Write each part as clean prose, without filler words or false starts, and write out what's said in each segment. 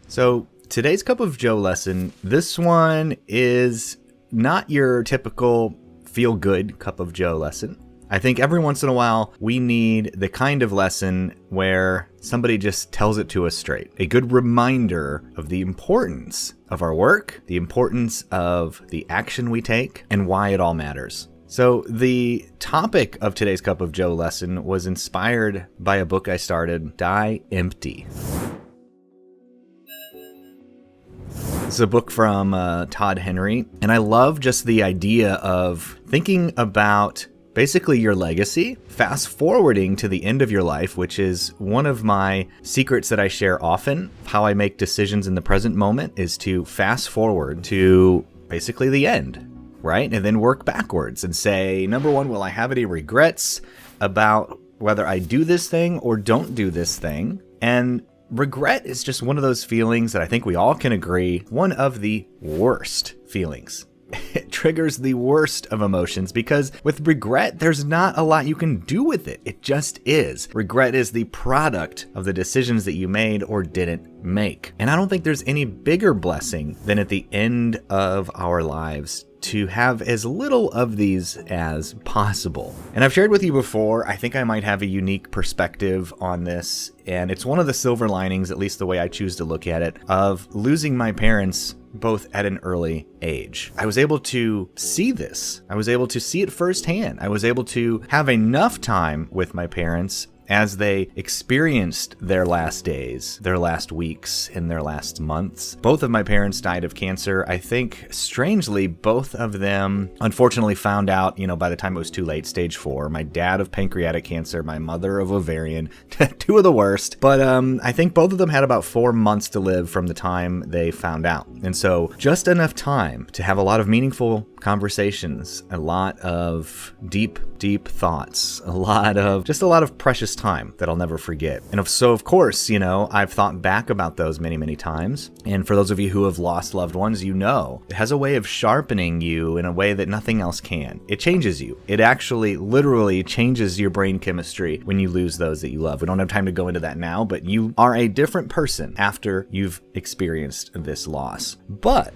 So today's Cup of Joe lesson, this one is not your typical feel-good Cup of Joe lesson. I think every once in a while, we need the kind of lesson where somebody just tells it to us straight. A good reminder of the importance of our work, the importance of the action we take, and why it all matters. So the topic of today's Cup of Joe lesson was inspired by a book I started, Die Empty. It's a book from Todd Henry, and I love just the idea of thinking about basically your legacy, fast forwarding to the end of your life, which is one of my secrets that I share often. How I make decisions in the present moment is to fast forward to basically the end, right? And then work backwards and say, number one, will I have any regrets about whether I do this thing or don't do this thing? And regret is just one of those feelings that I think we all can agree, one of the worst feelings. It triggers the worst of emotions because with regret, there's not a lot you can do with it. It just is. Regret is the product of the decisions that you made or didn't make. And I don't think there's any bigger blessing than at the end of our lives to have as little of these as possible. And I've shared with you before, I think I might have a unique perspective on this, and it's one of the silver linings, at least the way I choose to look at it, of losing my parents both at an early age. I was able to see this. I was able to see it firsthand. I was able to have enough time with my parents as they experienced their last days, their last weeks, and their last months. Both of my parents died of cancer. I think, strangely, both of them unfortunately found out, by the time it was too late, stage 4. My dad of pancreatic cancer, my mother of ovarian, two of the worst. But I think both of them had about 4 months to live from the time they found out. And so just enough time to have a lot of meaningful conversations, a lot of deep thoughts, a lot of precious time that I'll never forget. And so, of course, I've thought back about those many, many times. And for those of you who have lost loved ones, it has a way of sharpening you in a way that nothing else can. It changes you. It actually literally changes your brain chemistry when you lose those that you love. We don't have time to go into that now, but you are a different person after you've experienced this loss. But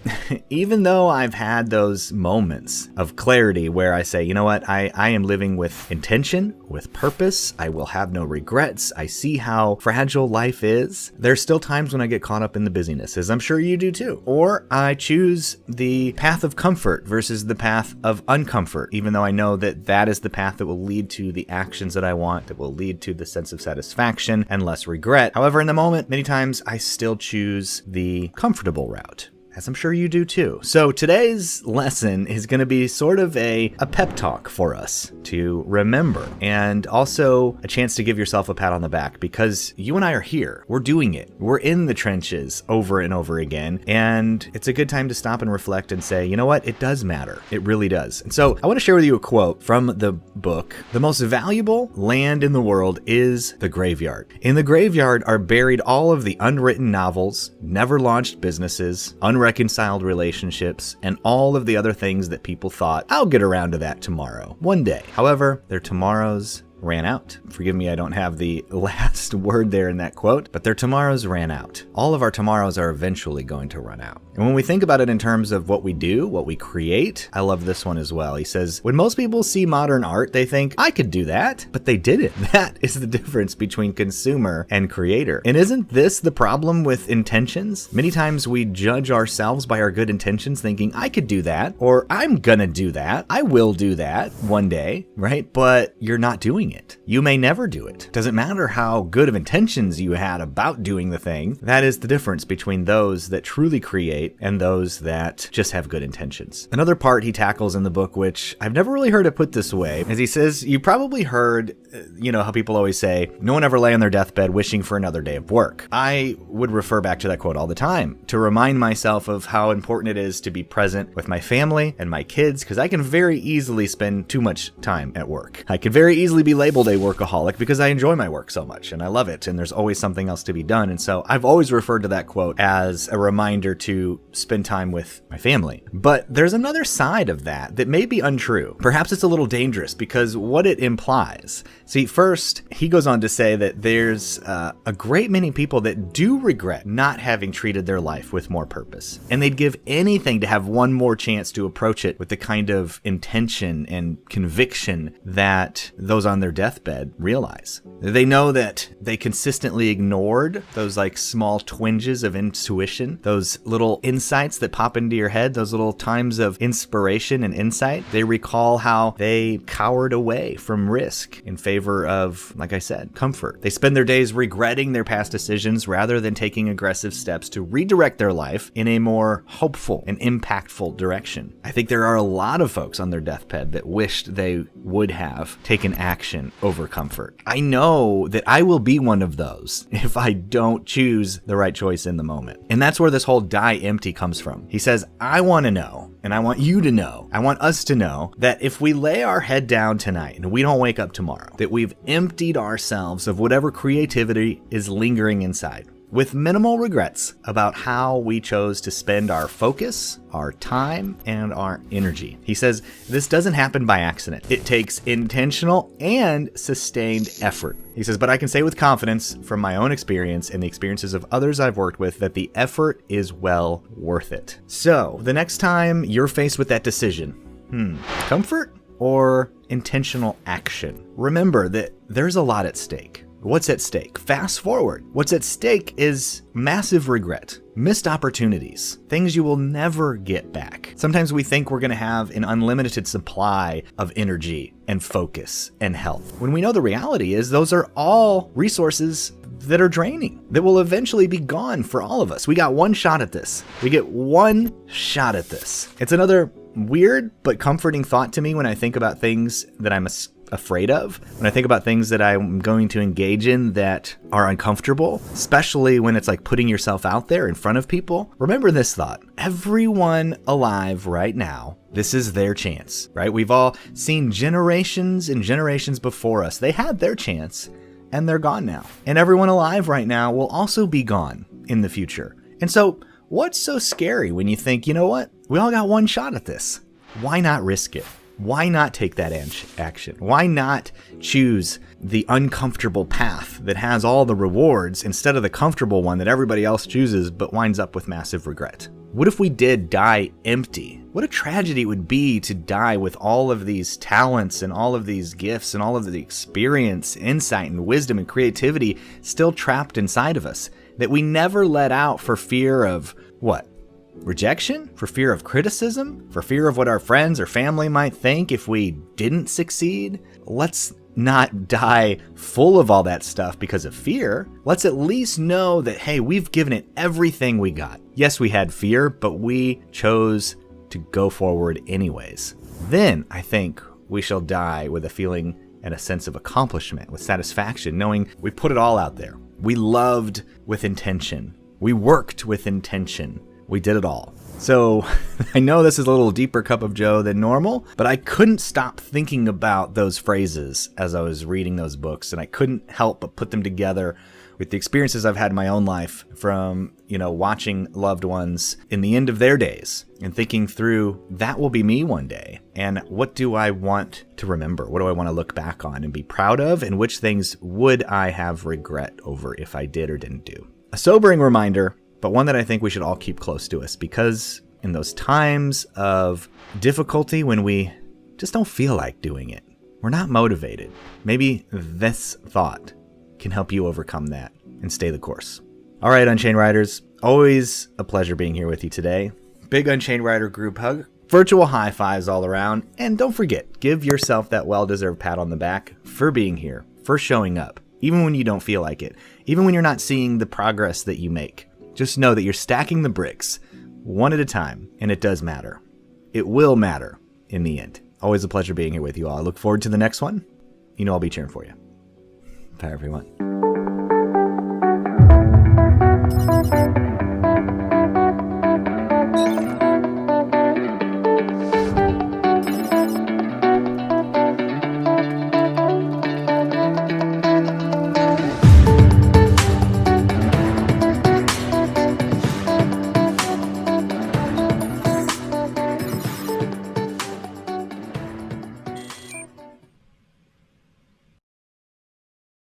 even though I've had those moments of clarity where I say, you know what, I am living with intention, with purpose, I will have no regrets, I see how fragile life is, there's still times when I get caught up in the busyness, as I'm sure you do too. Or I choose the path of comfort versus the path of uncomfort, even though I know that that is the path that will lead to the actions that I want, that will lead to the sense of satisfaction and less regret. However, in the moment, many times I still choose the comfortable route, as I'm sure you do too. So today's lesson is going to be sort of a pep talk for us to remember, and also a chance to give yourself a pat on the back, because you and I are here. We're doing it. We're in the trenches over and over again, and it's a good time to stop and reflect and say, you know what? It does matter. It really does. And so I want to share with you a quote from the book. The most valuable land in the world is the graveyard. In the graveyard are buried all of the unwritten novels, never launched businesses, unreconciled relationships, and all of the other things that people thought, I'll get around to that tomorrow, one day. However, their tomorrows ran out. Forgive me, I don't have the last word there in that quote, but their tomorrows ran out. All of our tomorrows are eventually going to run out. And when we think about it in terms of what we do, what we create, I love this one as well. He says, when most people see modern art, they think, I could do that, but they didn't. That is the difference between consumer and creator. And isn't this the problem with intentions? Many times we judge ourselves by our good intentions, thinking, I could do that, or I'm gonna do that, I will do that one day, right? But you're not doing it. You may never do it. Doesn't matter how good of intentions you had about doing the thing. That is the difference between those that truly create and those that just have good intentions. Another part he tackles in the book, which I've never really heard it put this way, is he says, you probably heard, how people always say, no one ever lay on their deathbed wishing for another day of work. I would refer back to that quote all the time to remind myself of how important it is to be present with my family and my kids, because I can very easily spend too much time at work. I can very easily be labeled a workaholic because I enjoy my work so much and I love it, and there's always something else to be done. And so I've always referred to that quote as a reminder to spend time with my family. But there's another side of that may be untrue. Perhaps it's a little dangerous because what it implies. See, first, he goes on to say that there's a great many people that do regret not having treated their life with more purpose. And they'd give anything to have one more chance to approach it with the kind of intention and conviction that those on their deathbed realize. They know that they consistently ignored those like small twinges of intuition, those little insights that pop into your head, those little times of inspiration and insight. They recall how they cowered away from risk in favor of, like I said, comfort. They spend their days regretting their past decisions rather than taking aggressive steps to redirect their life in a more hopeful and impactful direction. I think there are a lot of folks on their deathbed that wished they would have taken action over comfort. I know that I will be one of those if I don't choose the right choice in the moment. And that's where this whole die empty comes from. He says, I want to know, and I want you to know, I want us to know that if we lay our head down tonight and we don't wake up tomorrow, that we've emptied ourselves of whatever creativity is lingering inside, with minimal regrets about how we chose to spend our focus, our time, and our energy. He says this doesn't happen by accident. It takes intentional and sustained effort. He says, but I can say with confidence from my own experience and the experiences of others I've worked with that the effort is well worth it. So the next time you're faced with that decision, comfort or intentional action, remember that there's a lot at stake. What's at stake? Fast forward. What's at stake is massive regret, missed opportunities, things you will never get back. Sometimes we think we're going to have an unlimited supply of energy and focus and health, when we know the reality is those are all resources that are draining, that will eventually be gone for all of us. We got one shot at this. We get one shot at this. It's another weird but comforting thought to me when I think about things that I'm afraid of, when I think about things that I'm going to engage in that are uncomfortable, especially when it's like putting yourself out there in front of people. Remember this thought. Everyone alive right now, this is their chance, right? We've all seen generations and generations before us. They had their chance and they're gone now. And everyone alive right now will also be gone in the future. And so what's so scary when you think, you know what? We all got one shot at this. Why not risk it? Why not take that action? Why not choose the uncomfortable path that has all the rewards instead of the comfortable one that everybody else chooses but winds up with massive regret? What if we did die empty? What a tragedy it would be to die with all of these talents and all of these gifts and all of the experience, insight, and wisdom and creativity still trapped inside of us that we never let out for fear of what? Rejection? For fear of criticism? For fear of what our friends or family might think if we didn't succeed? Let's not die full of all that stuff because of fear. Let's at least know that, hey, we've given it everything we got. Yes, we had fear, but we chose to go forward anyways. Then I think we shall die with a feeling and a sense of accomplishment, with satisfaction, knowing we put it all out there. We loved with intention. We worked with intention. We did it all. So I know this is a little deeper cup of joe than normal, but I couldn't stop thinking about those phrases as I was reading those books, and I couldn't help but put them together with the experiences I've had in my own life from, watching loved ones in the end of their days and thinking through that will be me one day. And what do I want to remember? What do I want to look back on and be proud of? And which things would I have regret over if I did or didn't do? A sobering reminder, but one that I think we should all keep close to us, because in those times of difficulty when we just don't feel like doing it, we're not motivated, maybe this thought can help you overcome that and stay the course. All right, Unchained Writers, always a pleasure being here with you today. Big Unchained Writer group hug, virtual high fives all around, and don't forget, give yourself that well-deserved pat on the back for being here, for showing up, even when you don't feel like it, even when you're not seeing the progress that you make. Just know that you're stacking the bricks one at a time, and it does matter. It will matter in the end. Always a pleasure being here with you all. I look forward to the next one. I'll be cheering for you. Bye, everyone.